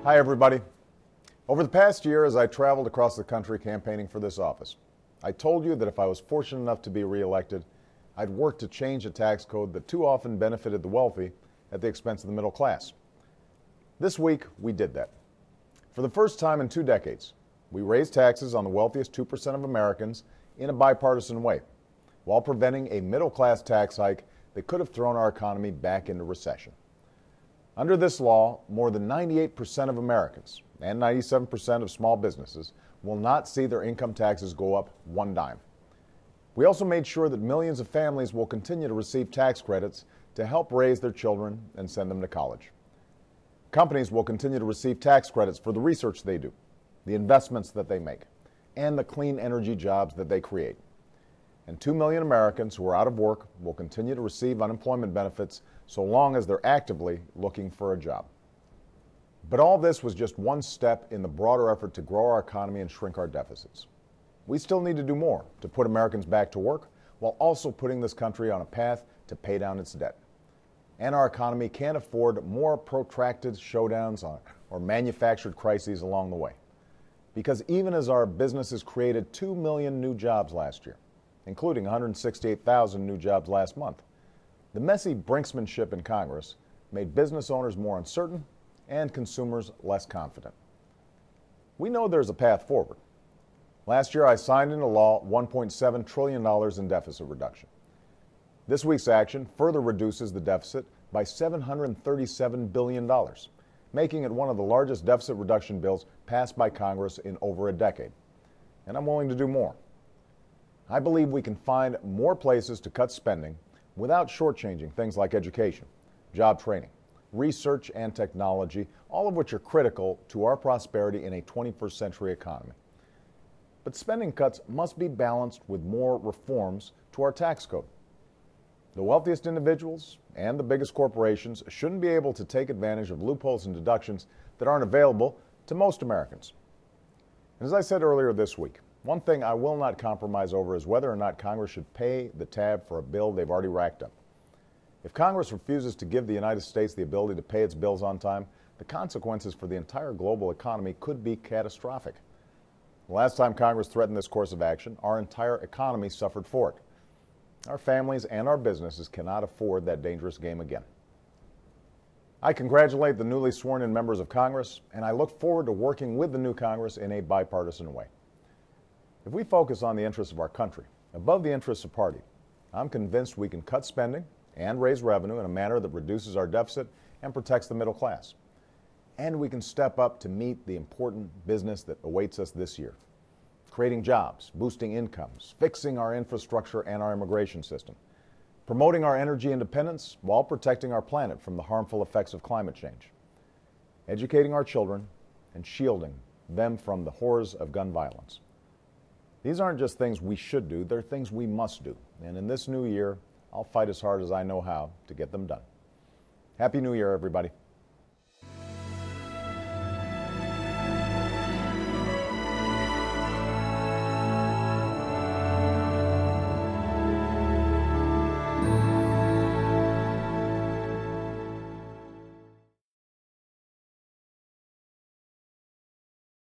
Hi, everybody. Over the past year, as I traveled across the country campaigning for this office, I told you that if I was fortunate enough to be reelected, I'd work to change a tax code that too often benefited the wealthy at the expense of the middle class. This week, we did that. For the first time in 2 decades, we raised taxes on the wealthiest 2% of Americans in a bipartisan way, while preventing a middle-class tax hike that could have thrown our economy back into recession. Under this law, more than 98% of Americans and 97% of small businesses will not see their income taxes go up one dime. We also made sure that millions of families will continue to receive tax credits to help raise their children and send them to college. Companies will continue to receive tax credits for the research they do, the investments that they make, and the clean energy jobs that they create. And 2 million Americans who are out of work will continue to receive unemployment benefits so long as they're actively looking for a job. But all this was just one step in the broader effort to grow our economy and shrink our deficits. We still need to do more to put Americans back to work while also putting this country on a path to pay down its debt. And our economy can't afford more protracted showdowns or manufactured crises along the way. Because even as our businesses created 2 million new jobs last year, including 168,000 new jobs last month, the messy brinksmanship in Congress made business owners more uncertain and consumers less confident. We know there's a path forward. Last year, I signed into law $1.7 trillion in deficit reduction. This week's action further reduces the deficit by $737 billion, making it one of the largest deficit reduction bills passed by Congress in over a decade. And I'm willing to do more. I believe we can find more places to cut spending without shortchanging things like education, job training, research, and technology, all of which are critical to our prosperity in a 21st century economy. But spending cuts must be balanced with more reforms to our tax code. The wealthiest individuals and the biggest corporations shouldn't be able to take advantage of loopholes and deductions that aren't available to most Americans. And as I said earlier this week, one thing I will not compromise over is whether or not Congress should pay the tab for a bill they've already racked up. If Congress refuses to give the United States the ability to pay its bills on time, the consequences for the entire global economy could be catastrophic. The last time Congress threatened this course of action, our entire economy suffered for it. Our families and our businesses cannot afford that dangerous game again. I congratulate the newly sworn-in members of Congress, and I look forward to working with the new Congress in a bipartisan way. If we focus on the interests of our country above the interests of party, I'm convinced we can cut spending and raise revenue in a manner that reduces our deficit and protects the middle class. And we can step up to meet the important business that awaits us this year, creating jobs, boosting incomes, fixing our infrastructure and our immigration system, promoting our energy independence while protecting our planet from the harmful effects of climate change, educating our children, and shielding them from the horrors of gun violence. These aren't just things we should do, they're things we must do. And in this new year, I'll fight as hard as I know how to get them done. Happy New Year, everybody.